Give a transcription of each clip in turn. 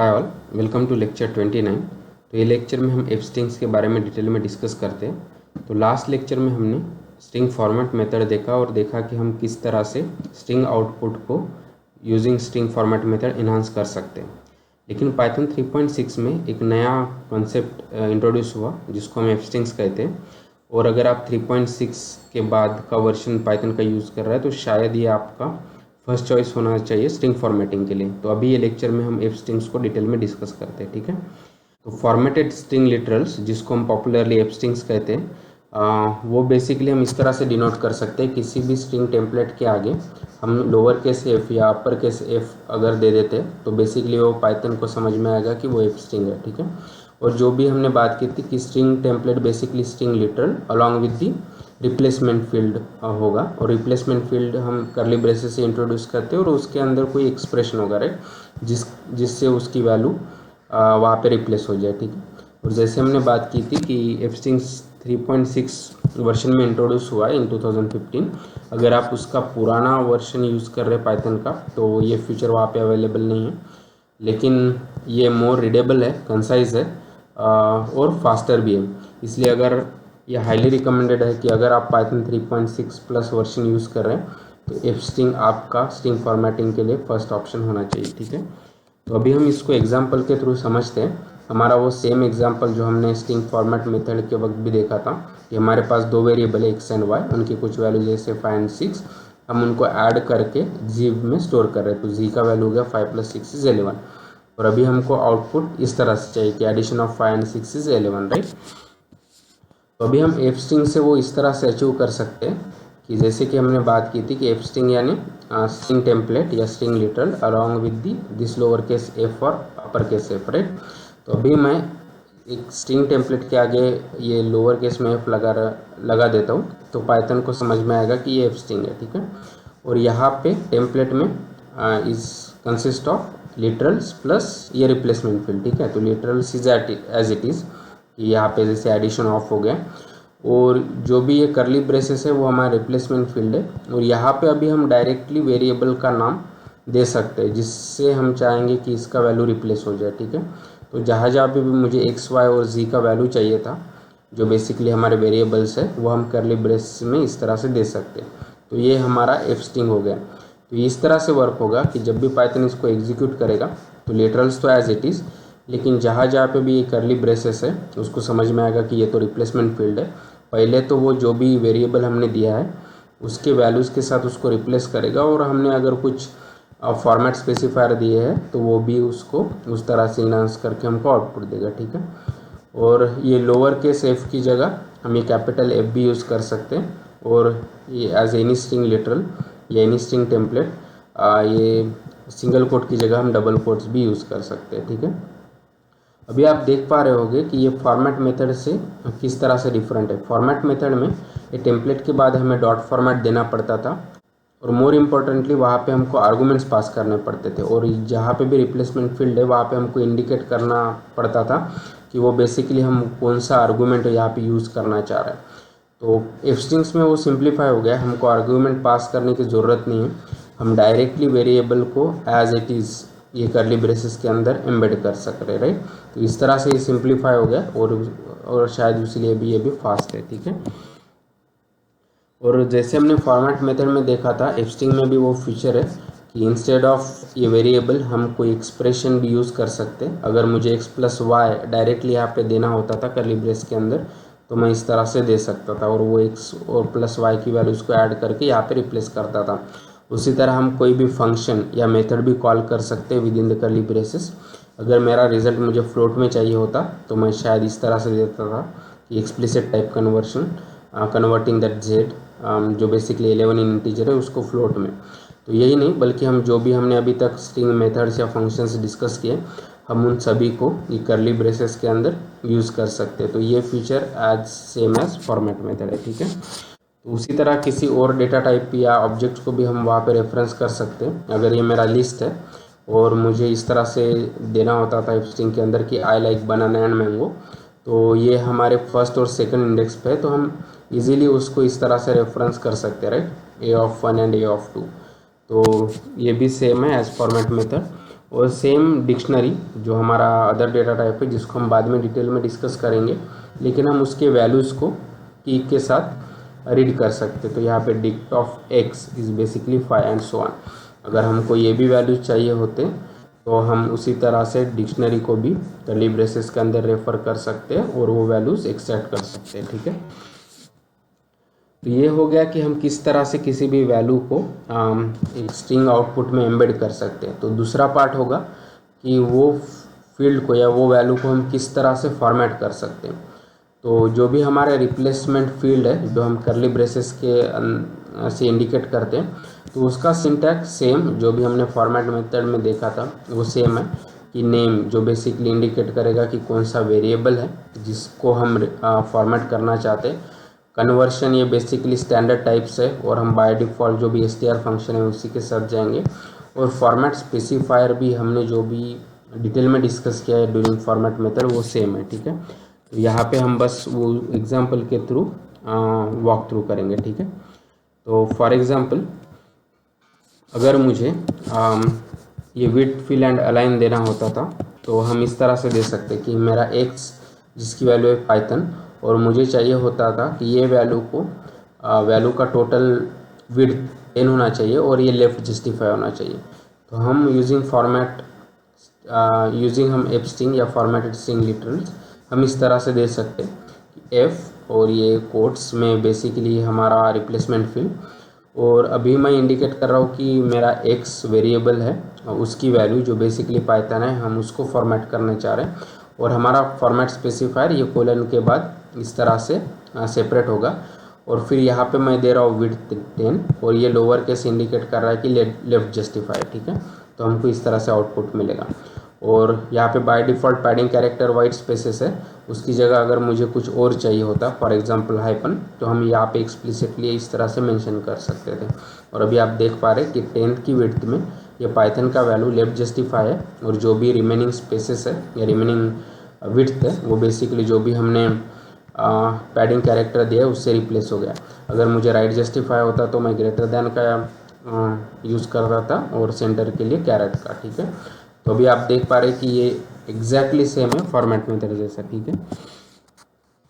Hi all, welcome to lecture 29। तो ये lecture में हम एफ स्ट्रिंग्स के बारे में डिटेल में डिस्कस करते हैं। तो लास्ट लेक्चर में हमने स्ट्रिंग फॉर्मेट मेथड देखा और देखा कि हम किस तरह से स्ट्रिंग आउटपुट को using string format method enhance कर सकते हैं। लेकिन पाइथन 3.6 में एक नया कॉन्सेप्ट इंट्रोड्यूस हुआ जिसको हम एफ स्ट्रिंग्स कहते हैं। और अगर आप 3.6 के बाद का वर्जन पाइथन का यूज़ कर रहा है तो शायद ये आपका फर्स्ट चॉइस होना चाहिए स्ट्रिंग फॉर्मेटिंग के लिए। तो अभी ये लेक्चर में हम एफ स्ट्रिंग्स को डिटेल में डिस्कस करते हैं, ठीक है। तो फॉर्मेटेड स्ट्रिंग लिटरल्स, जिसको हम पॉपुलरली एफ स्ट्रिंग्स कहते हैं, वो बेसिकली हम इस तरह से डिनोट कर सकते हैं। किसी भी स्ट्रिंग टेम्पलेट के आगे हम लोअर केस एफ या अपर केस एफ अगर दे देते हैं तो बेसिकली वो पाइथन को समझ में आएगा कि वो एफ स्ट्रिंग है, ठीक है। और जो भी हमने बात की थी कि string template basically string literal along with the replacement field होगा, और रिप्लेसमेंट फील्ड हम करली ब्रेसेस से इंट्रोड्यूस करते हैं और उसके अंदर कोई एक्सप्रेशन होगा, राइट, जिससे उसकी वैल्यू वहाँ पे रिप्लेस हो जाए, ठीक है। और जैसे हमने बात की थी कि एफ स्ट्रिंग्स 3.6 वर्जन में इंट्रोड्यूस हुआ है इन 2015। अगर आप उसका पुराना वर्जन यूज़ कर रहे हैं पाइथन का तो ये फीचर वहाँ पे अवेलेबल नहीं है, लेकिन ये मोर रीडेबल है, कंसाइज है और फास्टर भी है। इसलिए अगर ये हाईली रिकमेंडेड है कि अगर आप पाइथन 3.6 प्लस वर्जन यूज़ कर रहे हैं तो एफ स्ट्रिंग आपका स्ट्रिंग फॉर्मेटिंग के लिए फर्स्ट ऑप्शन होना चाहिए, ठीक है। तो अभी हम इसको एग्जांपल के थ्रू समझते हैं। हमारा वो सेम एग्जांपल जो हमने स्ट्रिंग फॉर्मेट मेथड के वक्त भी देखा था कि हमारे पास दो वेरिएबल है एक्स एंड वाई, उनकी कुछ वैल्यू जैसे 5 एंड 6, हम उनको ऐड करके जी में स्टोर कर रहे हैं। तो जी का वैल्यू हो गया 5 + 6 = 11। और अभी हमको आउटपुट इस तरह से चाहिए कि एडिशन ऑफ 5 एंड 6 = 11, राइट। तो अभी हम एफ स्ट्रिंग से वो इस तरह से अचीव कर सकते हैं कि जैसे कि हमने बात की थी कि एफ स्ट्रिंग यानी स्ट्रिंग टेम्पलेट या string literal along with this lower case F और अपर केस एफ, राइट। तो अभी मैं एक स्ट्रिंग टेम्पलेट के आगे ये लोअर केस में एफ लगा देता हूँ तो पाइथन को समझ में आएगा कि ये एफ स्ट्रिंग है, ठीक है। और यहाँ पे टेम्पलेट में is consist of literals plus ये रिप्लेसमेंट फील्ड, ठीक है। तो literals is as it is कि यहाँ पे जैसे एडिशन ऑफ हो गया, और जो भी ये करली ब्रेसेस है वो हमारा रिप्लेसमेंट फील्ड है। और यहाँ पे अभी हम डायरेक्टली वेरिएबल का नाम दे सकते हैं जिससे हम चाहेंगे कि इसका वैल्यू रिप्लेस हो जाए, ठीक है। तो जहाँ जहाँ पे भी मुझे एक्स वाई और जी का वैल्यू चाहिए था जो बेसिकली हमारे वेरिएबल्स है वो हम करली ब्रेस में इस तरह से दे सकते हैं। तो ये हमारा एफ स्ट्रिंग हो गया। तो इस तरह से वर्क होगा कि जब भी पाइथन इसको एग्जीक्यूट करेगा तो लिटरल्स तो एज इट इज़, लेकिन जहाँ जहाँ पे भी ये करली ब्रेसेस है उसको समझ में आएगा कि ये तो रिप्लेसमेंट फील्ड है। पहले तो वो जो भी वेरिएबल हमने दिया है उसके वैल्यूज़ के साथ उसको रिप्लेस करेगा, और हमने अगर कुछ फॉर्मेट स्पेसिफायर दिए हैं तो वो भी उसको उस तरह से इन्हांस करके हमको आउटपुट देगा, ठीक है। और ये लोअर केस एफ की जगह हम ये कैपिटल एफ भी यूज़ कर सकते हैं, और ये एज एनी स्ट्रिंग लिटरल या एनी स्ट्रिंग टेम्पलेट ये सिंगल कोट की जगह हम डबल कोट्स भी यूज़ कर सकते हैं, ठीक है। अभी आप देख पा रहे होंगे कि ये फॉर्मेट मेथड से किस तरह से डिफरेंट है। फॉर्मेट मेथड में ये टेम्पलेट के बाद हमें डॉट फॉर्मेट देना पड़ता था, और मोर इम्पोर्टेंटली वहाँ पे हमको आर्गूमेंट्स पास करने पड़ते थे, और जहाँ पे भी रिप्लेसमेंट फील्ड है वहाँ पे हमको इंडिकेट करना पड़ता था कि वो बेसिकली हम कौन सा आर्गूमेंट यहाँ पे यूज़ करना चाह रहे हैं। तो एफ स्ट्रिंग्स में वो सिंप्लीफाई हो गया, हमको आर्गूमेंट पास करने की ज़रूरत नहीं है। हम डायरेक्टली वेरिएबल को एज इट इज़ ये करली ब्रेसेस के अंदर एम्बेड कर सक रहे, राइट। तो इस तरह से ये सिंप्लीफाई हो गया, और शायद इसलिए भी ये भी फास्ट है, ठीक है। और जैसे हमने फॉर्मेट मेथड में देखा था एफ स्ट्रिंग में भी वो फीचर है कि इंस्टेड ऑफ ये वेरिएबल हम कोई एक्सप्रेशन भी यूज़ कर सकते हैं। अगर मुझे x + y डायरेक्टली यहाँ पे देना होता था करली ब्रेस के अंदर तो मैं इस तरह से दे सकता था, और वो x और +y की वैल्यूज़ को ऐड करके यहाँ पे रिप्लेस करता था। उसी तरह हम कोई भी फंक्शन या मेथड भी कॉल कर सकते हैं विद इन द करली ब्रेसेस। अगर मेरा रिजल्ट मुझे फ्लोट में चाहिए होता तो मैं शायद इस तरह से देता था कि explicit type conversion converting that Z जो बेसिकली 11 इन इंटीजर है उसको फ्लोट में। तो यही नहीं बल्कि हम जो भी हमने अभी तक स्ट्रिंग मेथड्स या फंक्शंस डिस्कस किए हम उन सभी को ये करली ब्रेसेस के अंदर यूज़ कर सकते हैं। तो ये feature as same as format method है, ठीक है। तो उसी तरह किसी और डेटा टाइप या ऑब्जेक्ट को भी हम वहाँ पे रेफरेंस कर सकते हैं। अगर ये मेरा लिस्ट है और मुझे इस तरह से देना होता था स्ट्रिंग के अंदर कि I like banana and mango, तो ये हमारे फर्स्ट और सेकंड इंडेक्स पे है, तो हम इजीली उसको इस तरह से रेफरेंस कर सकते हैं, right, a of 1 and a of 2। तो ये भी सेम है एज फॉर्मेट मेथड। और सेम डिक्शनरी जो हमारा अदर डेटा टाइप है जिसको हम बाद में डिटेल में डिस्कस करेंगे, लेकिन हम उसके वैल्यूज़ को की के साथ रीड कर सकते। तो यहाँ पे dict of x is basically 5 and so on. अगर हमको ये भी वैल्यूज चाहिए होते तो हम उसी तरह से डिक्शनरी को भी कर्ली ब्रेसेस के अंदर रेफर कर सकते हैं और वो वैल्यूज़ एक्सट्रैक्ट कर सकते हैं। ठीक है, तो ये हो गया कि हम किस तरह से किसी भी वैल्यू को एक स्ट्रिंग आउटपुट में एम्बेड कर सकते हैं। तो दूसरा पार्ट होगा कि वो फील्ड को या वो वैल्यू को हम किस तरह से फॉर्मेट कर सकते हैं। तो जो भी हमारे रिप्लेसमेंट फील्ड है जो हम कर्ली ब्रेसेस के से इंडिकेट करते हैं, तो उसका सिंटैक्स सेम जो भी हमने फॉर्मेट मेथड में देखा था वो सेम है कि नेम जो बेसिकली इंडिकेट करेगा कि कौन सा वेरिएबल है जिसको हम फॉर्मेट करना चाहते हैं। कन्वर्शन ये बेसिकली स्टैंडर्ड टाइप्स है और हम बाय डिफ़ॉल्ट जो भी str फंक्शन है उसी के साथ जाएंगे। और फॉर्मेट स्पेसिफायर भी हमने जो भी डिटेल में डिस्कस किया है ड्यूरिंग फॉर्मेट मेथड वो सेम है। ठीक है, तो यहाँ पे हम बस वो एग्जांपल के थ्रू वॉक थ्रू करेंगे। ठीक है, तो फॉर एग्जांपल अगर मुझे ये विड्थ फिल एंड अलाइन देना होता था तो हम इस तरह से दे सकते कि मेरा x जिसकी वैल्यू है पाइथन और मुझे चाहिए होता था कि ये वैल्यू का टोटल विड्थ 10 होना चाहिए और ये लेफ्ट जस्टिफाई होना चाहिए। तो हम यूजिंग हम एफ स्ट्रिंग या फॉर्मेटेड स्ट्रिंग लिटरल्स हम इस तरह से दे सकते कि एफ और ये कोट्स में बेसिकली हमारा रिप्लेसमेंट फील्ड, और अभी मैं इंडिकेट कर रहा हूँ कि मेरा एक्स वेरिएबल है उसकी वैल्यू जो बेसिकली पाइथन है हम उसको फॉर्मेट करना चाह रहे हैं। और हमारा फॉर्मेट स्पेसिफायर ये कोलन के बाद इस तरह से सेपरेट होगा। और फिर यहाँ पे मैं दे रहा हूँ विड्थ 10 और ये लोअर केस इंडिकेट कर रहा है कि लेफ्ट जस्टिफाई। ठीक है, तो हमको इस तरह से आउटपुट मिलेगा। और यहाँ पे by default padding character white spaces है, उसकी जगह अगर मुझे कुछ और चाहिए होता फॉर एग्जांपल हाइपन, तो हम यहाँ पे एक्सप्लिसिटली इस तरह से मेंशन कर सकते थे। और अभी आप देख पा रहे कि 10th की विड्थ में ये पाइथन का वैल्यू लेफ्ट जस्टिफाई है और जो भी रिमेनिंग स्पेसेस है या रिमेनिंग विड्थ है वो बेसिकली जो भी हमने पैडिंग कैरेक्टर दिया है उससे रिप्लेस हो गया। अगर मुझे राइट जस्टिफाई होता तो मैं ग्रेटर देन का यूज़ कर रहा था और सेंटर के लिए कैरेट का। ठीक है, तो अभी आप देख पा रहे कि ये एग्जैक्टली सेम है फॉर्मेट मेथड जैसा। ठीक है,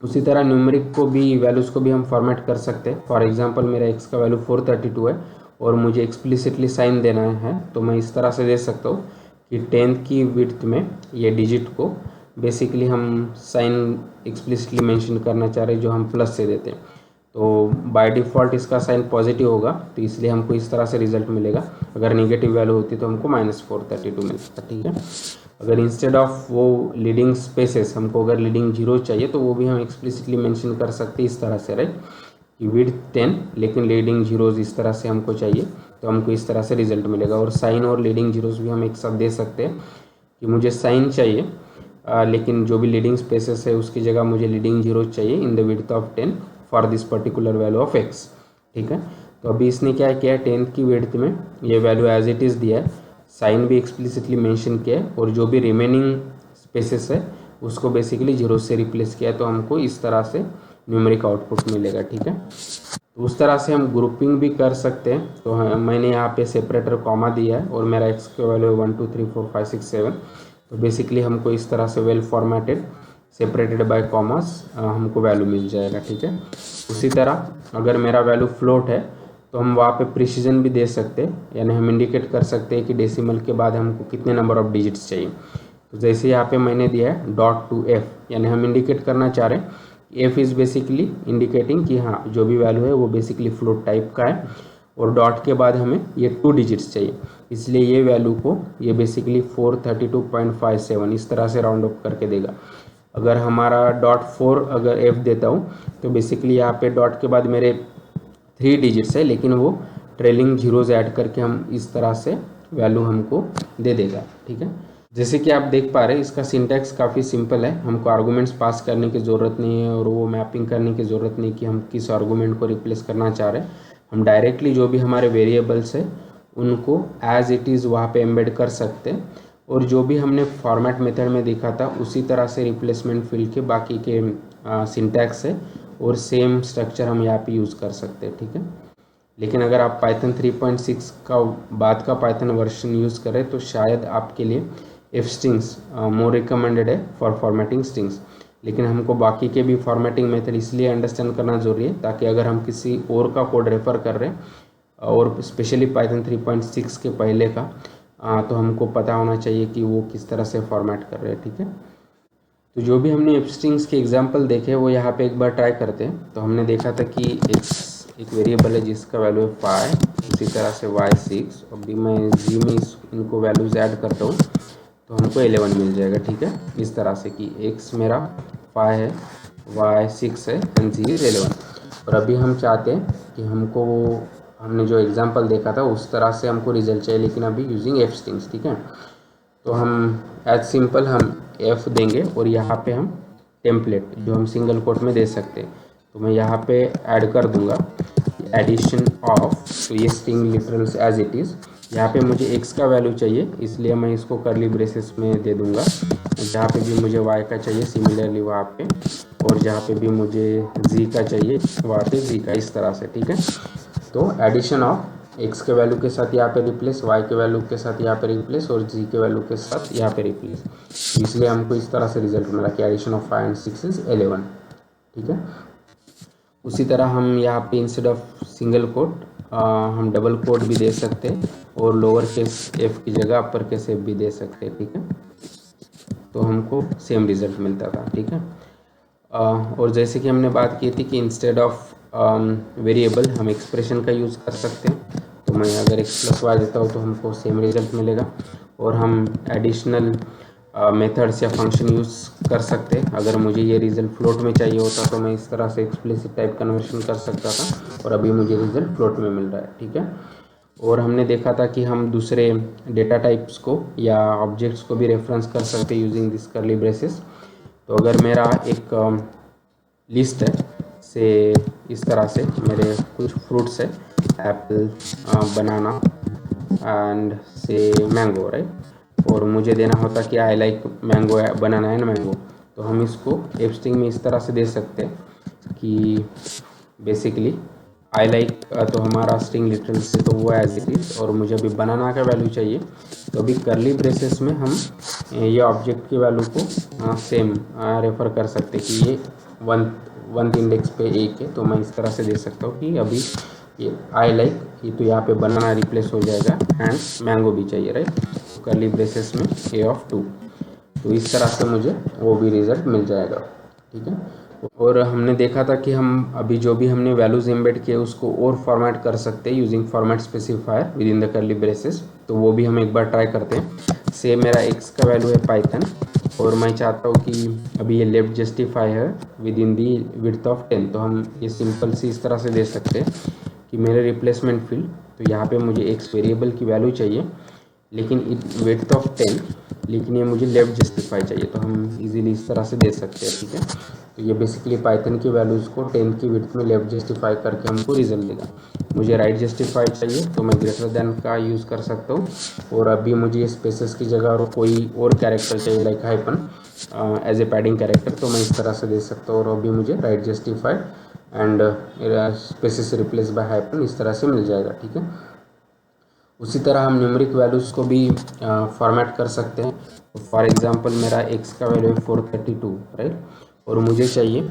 उसी तरह न्यूमेरिक को भी वैल्यूज़ को भी हम फॉर्मेट कर सकते हैं। फॉर एग्जांपल मेरा x का वैल्यू 432 है और मुझे एक्सप्लिसिटली साइन देना है, तो मैं इस तरह से दे सकता हूँ कि 10th की विड्थ में ये डिजिट को बेसिकली हम साइन एक्सप्लिसिटली मेंशन करना चाह रहे हैं जो हम प्लस से देते हैं। तो बाय डिफ़ॉल्ट इसका साइन पॉजिटिव होगा तो इसलिए हमको इस तरह से रिजल्ट मिलेगा। अगर नेगेटिव वैल्यू होती तो हमको -432 मिलता। ठीक है, अगर इंस्टेड ऑफ वो लीडिंग स्पेसेस हमको अगर लीडिंग जीरो चाहिए तो वो भी हम एक्सप्लिसिटली मेंशन कर सकते हैं इस तरह से, राइट, कि विड्थ 10 लेकिन लीडिंग जीरोज़ इस तरह से हमको चाहिए तो हमको इस तरह से रिजल्ट मिलेगा। और साइन और लीडिंग जीरोज़ भी हम एक साथ दे सकते हैं कि मुझे साइन चाहिए लेकिन जो भी लीडिंग स्पेसेस है उसकी जगह मुझे लीडिंग जीरो चाहिए in the width of 10 for this particular value of x। ठीक है, तो अभी इसने क्या किया है 10th की विड्थ में ये वैल्यू एज इट इज़ दिया है, साइन भी एक्सप्लिसिटली मेंशन किया है और जो भी रिमेनिंग स्पेसेस है उसको बेसिकली जीरो से रिप्लेस किया है। तो हमको इस तरह से न्यूमेरिक आउटपुट मिलेगा। ठीक है, तो उस तरह से हम ग्रुपिंग भी कर सकते हैं। तो मैंने यहाँ पे सेपरेटर कॉमा दिया है और मेरा x का वैल्यू 1 2 3 4 5 6 7, तो बेसिकली हमको इस तरह से well formatted separated by commas हमको वैल्यू मिल जाएगा। ठीक है, उसी तरह अगर मेरा वैल्यू फ्लोट है तो हम वहाँ पे प्रिसीजन भी दे सकते हैं, यानी हम इंडिकेट कर सकते हैं कि डेसिमल के बाद हमको कितने नंबर ऑफ डिजिट्स चाहिए। तो जैसे यहाँ पे मैंने दिया है .2f, यानी हम इंडिकेट करना चाह रहे हैं f इज़ बेसिकली इंडिकेटिंग कि हाँ जो भी वैल्यू है वो बेसिकली फ्लोट टाइप का है और डॉट के बाद हमें ये 2 डिजिट्स चाहिए, इसलिए ये वैल्यू को ये बेसिकली 432.57 इस तरह से राउंड अप करके देगा। अगर हमारा .4 अगर f देता हूँ तो बेसिकली यहाँ पे डॉट के बाद मेरे 3 डिजिट्स है लेकिन वो ट्रेलिंग जीरोज़ ऐड करके हम इस तरह से वैल्यू हमको दे देगा। ठीक है, जैसे कि आप देख पा रहे हैं इसका सिंटैक्स काफ़ी सिंपल है, हमको आर्गूमेंट्स पास करने की ज़रूरत नहीं है और वो मैपिंग करने की ज़रूरत नहीं कि हम किस आर्गूमेंट को रिप्लेस करना चाह रहे हैं। हम डायरेक्टली जो भी हमारे वेरिएबल्स है उनको एज इट इज़ वहाँ पे एम्बेड कर सकते हैं और जो भी हमने फॉर्मेट मेथड में देखा था उसी तरह से रिप्लेसमेंट फील्ड के बाकी के सिंटैक्स है और सेम स्ट्रक्चर हम यहाँ पे यूज़ कर सकते हैं। ठीक है, लेकिन अगर आप पाइथन 3.6 का बाद का पाइथन वर्जन यूज़ करें तो शायद आपके लिए एफ स्ट्रिंग्स मोर रिकमेंडेड है फॉर फॉर्मेटिंग स्ट्रिंग्स। लेकिन हमको बाकी के भी फॉर्मेटिंग मेथड इसलिए अंडरस्टैंड करना ज़रूरी है ताकि अगर हम किसी और का कोड रेफ़र कर रहे हैं और स्पेशली पाइथन 3.6 के पहले का तो हमको पता होना चाहिए कि वो किस तरह से फॉर्मेट कर रहे हैं। ठीक है, तो जो भी हमने एफ स्ट्रिंग्स के एग्जांपल देखे वो यहाँ पे एक बार ट्राई करते हैं। तो हमने देखा था कि एक वेरिएबल है जिसका वैल्यू है 5, इसी तरह से y6। अभी मैं जी में इनको वैल्यूज़ ऐड करता हूँ तो हमको 11 मिल जाएगा। ठीक है, इस तरह से कि x मेरा 5 है, y6 है एंड z इज 11। और अभी हम चाहते हैं कि हमको हमने जो एग्जांपल देखा था उस तरह से हमको रिजल्ट चाहिए, लेकिन अभी यूजिंग एफ स्ट्रिंग्स। ठीक है, तो हम एज सिंपल हम f देंगे और यहाँ पे हम टेम्पलेट जो हम सिंगल कोट में दे सकते हैं तो मैं यहाँ पे ऐड कर दूंगा एडिशन ऑफ। तो ये string literals as it is. यहाँ पे मुझे x का वैल्यू चाहिए इसलिए मैं इसको करली ब्रेसेस में दे दूंगा। जहाँ पे भी मुझे y का चाहिए सिमिलरली वहाँ पे, और जहाँ पे भी मुझे z का चाहिए वहाँ पे z का, इस तरह से। ठीक है, तो एडिशन ऑफ x के वैल्यू के साथ यहाँ पे रिप्लेस, y के वैल्यू के साथ यहाँ पे रिप्लेस और z के वैल्यू के साथ यहाँ पे रिप्लेस। इसलिए हमको इस तरह से रिजल्ट मिला कि एडिशन ऑफ 5 एंड 6 इज 11। ठीक है, उसी तरह हम यहाँ पे इंस्टेड ऑफ सिंगल कोट हम डबल कोट भी दे सकते हैं और लोअर केस f की जगह अपर केस f भी दे सकते हैं। ठीक है, तो हमको सेम रिजल्ट मिलता था। ठीक है, और जैसे कि हमने बात की थी कि इंस्टेड ऑफ वेरिएबल हम एक्सप्रेशन का यूज़ कर सकते हैं। तो मैं अगर x + y देता हूँ तो हमको सेम रिजल्ट मिलेगा। और हम एडिशनल मेथड्स या फंक्शन यूज़ कर सकते हैं। अगर मुझे ये रिज़ल्ट फ्लोट में चाहिए होता तो मैं इस तरह से एक्सप्लिसिट टाइप कन्वर्शन कर सकता था और अभी मुझे रिज़ल्ट फ्लोट में मिल रहा है। ठीक है, और हमने देखा था कि हम दूसरे डेटा टाइप्स को या ऑब्जेक्ट्स को भी रेफरेंस कर सकते हैं यूजिंग दिस करली ब्रेसेस। तो अगर मेरा एक लिस्ट है से इस तरह से मेरे कुछ फ्रूट्स है, एप्पल, बनाना एंड से मैंगो, राइट, और मुझे देना होता कि I like mango, banana and mango. तो हम इसको एफ स्ट्रिंग में इस तरह से दे सकते हैं कि बेसिकली आई लाइक तो हमारा स्ट्रिंग लिटरल से तो वो एज इट इज़, और मुझे अभी बनाना का वैल्यू चाहिए तो अभी करली ब्रेसेस में हम ये ऑब्जेक्ट की वैल्यू को सेम रेफ़र कर सकते हैं कि ये वन इंडेक्स पे एक है। तो मैं इस तरह से दे सकता हूँ कि अभी ये आई लाइक ये तो यहाँ पे बनाना रिप्लेस हो जाएगा एंड मैंगो भी चाहिए, राइट, करली ब्रेसेस में a ऑफ 2। तो इस तरह से मुझे वो भी रिजल्ट मिल जाएगा। ठीक है, और हमने देखा था कि हम अभी जो भी हमने वैल्यूज़ एम्बेड किए उसको और फॉर्मेट कर सकते हैं using format specifier with in the करली ब्रेसेस। तो वो भी हम एक बार ट्राई करते हैं। से मेरा x का वैल्यू है पाइथन और मैं चाहता हूँ कि अभी ये लेफ्ट जस्टिफाई है with in the width of 10। तो हम ये सिंपल सी इस तरह से दे सकते हैं कि मेरे रिप्लेसमेंट फील्ड, तो यहाँ पे मुझे x वेरिएबल की वैल्यू चाहिए लेकिन विड्थ ऑफ 10, लेकिन ये मुझे लेफ्ट जस्टिफाई चाहिए। तो हम इजीली इस तरह से दे सकते हैं। ठीक है, तो ये बेसिकली पाइथन की वैल्यूज़ को 10 की विड्थ में लेफ्ट जस्टिफाई करके हमको रिजल्ट देगा। मुझे राइट जस्टिफाई चाहिए तो मैं ग्रेटर देन का यूज़ कर सकता हूँ, और अभी मुझे स्पेसेस की जगह और कोई और कैरेक्टर चाहिए like hyphen as a padding character, तो मैं इस तरह से दे सकता हूँ और अभी मुझे right justify and spaces replace by hyphen इस तरह से मिल जाएगा। ठीक है, उसी तरह हम न्यूमेरिक वैल्यूज़ को भी फॉर्मेट कर सकते हैं। तो फॉर एग्जांपल मेरा x का वैल्यू है 432, राइट, और मुझे चाहिए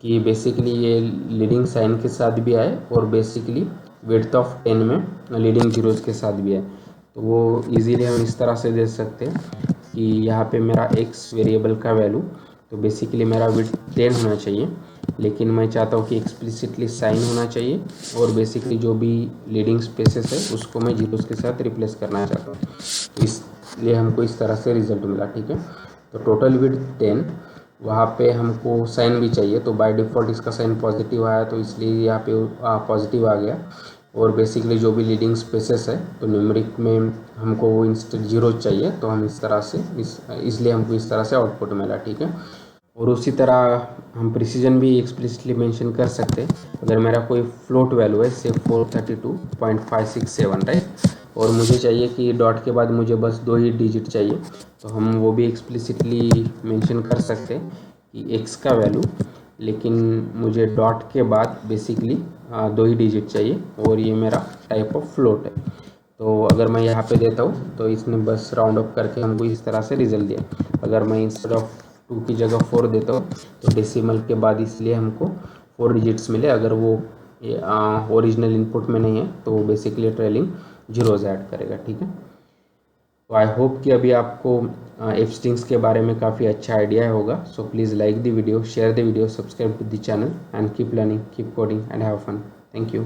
कि बेसिकली ये लीडिंग साइन के साथ भी आए और बेसिकली विड्थ ऑफ 10 में लीडिंग जीरोज़ के साथ भी आए। तो वो इजीली हम इस तरह से दे सकते हैं कि यहाँ पे मेरा x वेरिएबल का वैल्यू तो बेसिकली मेरा विड्थ 10 होना चाहिए, लेकिन मैं चाहता हूँ कि एक्सप्लिसिटली साइन होना चाहिए और बेसिकली जो भी लीडिंग स्पेसेस है उसको मैं जीरोस के साथ रिप्लेस करना चाहता हूँ। तो इसलिए हमको इस तरह से रिजल्ट मिला। ठीक है, तो टोटल विड्थ 10, वहाँ पे हमको साइन भी चाहिए तो बाय डिफ़ॉल्ट इसका साइन पॉजिटिव आया तो इसलिए यहाँ पे पॉजिटिव आ गया। और बेसिकली जो भी लीडिंग स्पेसेस है तो न्यूमेरिक में हमको वो इंस्टेंट जीरो चाहिए तो हम इस तरह से इसलिए हमको इस तरह से आउटपुट मिला। ठीक है, और उसी तरह हम प्रिसीजन भी एक्सप्लिसिटली मेंशन कर सकते हैं। अगर मेरा कोई फ्लोट वैल्यू है से 432.567, राइट, और मुझे चाहिए कि डॉट के बाद मुझे बस 2 ही डिजिट चाहिए, तो हम वो भी एक्सप्लिसिटली मेंशन कर सकते हैं कि x का वैल्यू, लेकिन मुझे डॉट के बाद बेसिकली 2 ही डिजिट चाहिए और ये मेरा टाइप ऑफ फ्लोट है। तो अगर मैं यहाँ पे देता हूँ तो इसने बस राउंड अप करके हमको इस तरह से रिजल्ट दिया। अगर मैं इंस्टेड ऑफ 2 की जगह 4 देता हूँ तो डेसिमल के बाद इसलिए हमको 4 डिजिट्स मिले। अगर वो ओरिजिनल इनपुट में नहीं है तो बेसिकली ट्रेलिंग जीरोज ऐड करेगा। ठीक है, तो आई होप कि अभी आपको एफ स्ट्रिंग्स के बारे में काफ़ी अच्छा आइडिया होगा। So please like the video, share the video, subscribe to the channel and keep learning, keep coding and have fun. Thank you.